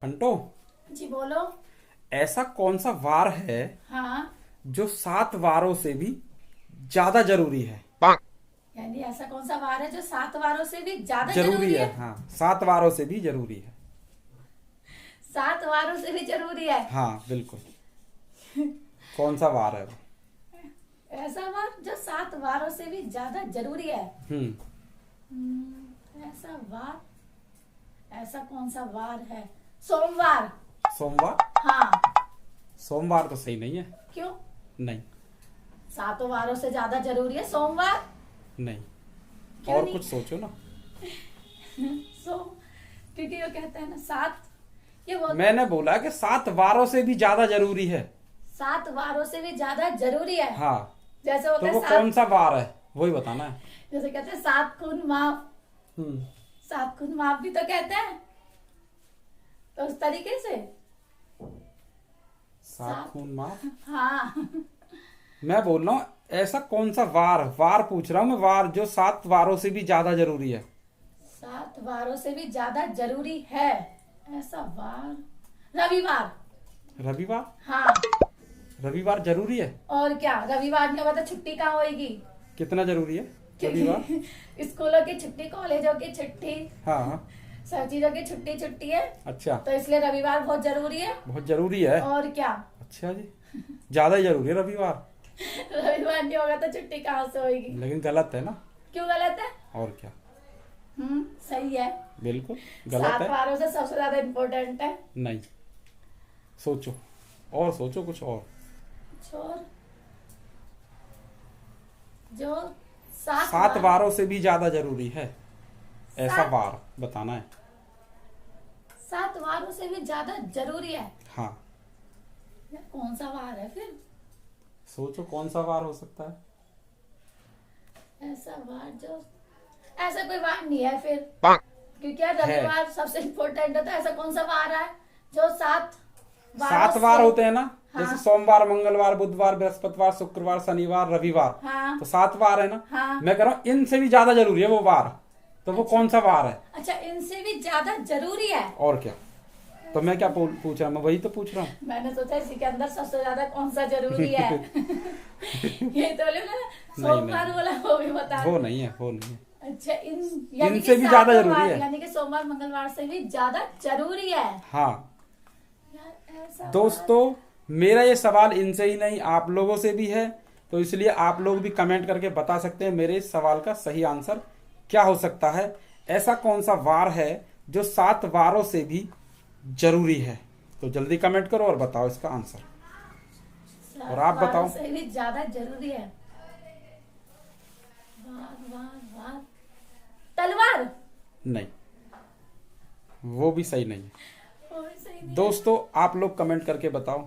घंटो, जी बोलो। ऐसा कौन सा वार है हाँ, जो 7 वारों से भी ज्यादा जरूरी है? यानी ऐसा कौन सा वार है जो 7 वारों से भी ज्यादा जरूरी जरूरी है, है? हाँ, 7 वारों से भी जरूरी है। 7 वारों से भी जरूरी है? हाँ बिल्कुल। कौन सा वार है वो? ऐसा वार जो 7 वारों से भी ज्यादा जरूरी है? हम्म। ऐसा वार, ऐसा कौन सा वार है? सोमवार। सोमवार? हाँ। सोमवार तो सही नहीं है। क्यों? नहीं। 7 वारों से ज्यादा जरूरी है सोमवार? नहीं। क्यों और नहीं? कुछ सोचो ना। सो क्योंकि वो कहते हैं ना 7, ये वो मैंने बोला कि 7 वारों से भी ज्यादा जरूरी है। 7 वारों से भी ज्यादा जरूरी है। हाँ। जैसे तो होता वो है कौन सा वार है वही बताना है। जैसे कहते हैं 7 खून माफ। हम्म। 7 खून माफ भी तो कहते हैं, तो उस तरीके से 7 खून माफ। हाँ। मैं बोल रहा हूँ ऐसा कौन सा वार पूछ रहा हूँ मैं, वार जो 7 वारों से भी ज्यादा जरूरी है। 7 वारों से भी ज्यादा जरूरी है, ऐसा वार। रविवार। रविवार? हाँ। रविवार जरूरी है? और क्या, रविवार नहीं होगा तो छुट्टी कहाँ होगी? कितना जरूरी है रविवार? स्कूलों की छुट्टी, कॉलेजों की छुट्टी, हाँ। सब चीजों की छुट्टी छुट्टी है, अच्छा, तो इसलिए रविवार बहुत जरूरी है। बहुत जरूरी है। और क्या। अच्छा जी, ज्यादा ही जरूरी है रविवार। रविवार नहीं होगा तो छुट्टी कहाँ से होगी? लेकिन गलत है ना। क्यों गलत है? और क्या। सही है। बिल्कुल गलत 7 है। वारों से सबसे ज्यादा इम्पोर्टेंट है। नहीं, सोचो और सोचो कुछ और। और जो 7 7 वारों से भी ज्यादा जरूरी है, ऐसा 7 वार बताना है। 7 वारों से भी ज्यादा जरूरी है। हाँ, यार कौन सा वार है फिर? सोचो कौन सा वार हो सकता है। ऐसा वार जो, ऐसा कोई वार नहीं है फिर, क्योंकि यार रविवार सबसे इम्पोर्टेंट होता है। ऐसा कौन सा वार है जो 7 7 वार होते हैं ना। हाँ। जैसे सोमवार, मंगलवार, बुधवार, बृहस्पतिवार, शुक्रवार, शनिवार, रविवार। हाँ। तो 7 वार है ना। हाँ। मैं कह रहा हूँ इनसे भी ज्यादा जरूरी है वो वार। तो वो कौन सा वार है? अच्छा, इनसे भी ज्यादा जरूरी है। और क्या। तो मैं क्या पूछ रहा हूँ, मैं वही तो पूछ रहा हूँ। मैंने सोचा इसी के अंदर सबसे ज्यादा कौन सा जरूरी है। ये तो बोले ना, नहीं, सोमवार बोला वो भी बता। वो नहीं है, वो नहीं है। अच्छा, इनसे भी ज्यादा जरूरी है। यानी कि सोमवार मंगलवार से भी ज्यादा जरूरी है। हाँ यार ऐसा दोस्तों, मेरा ये सवाल इनसे ही नहीं आप लोगों से भी है, तो इसलिए आप लोग भी कमेंट करके बता सकते हैं मेरे इस सवाल का सही आंसर क्या हो सकता है। ऐसा कौन सा वार है जो 7 वारों से भी जरूरी है? तो जल्दी कमेंट करो और बताओ इसका आंसर। और आप बताओ। वार से भी ज्यादा जरूरी है। वार वार वार, तलवार। नहीं, वो भी सही नहीं है। और सही नहीं है। दोस्तों आप लोग कमेंट करके बताओ।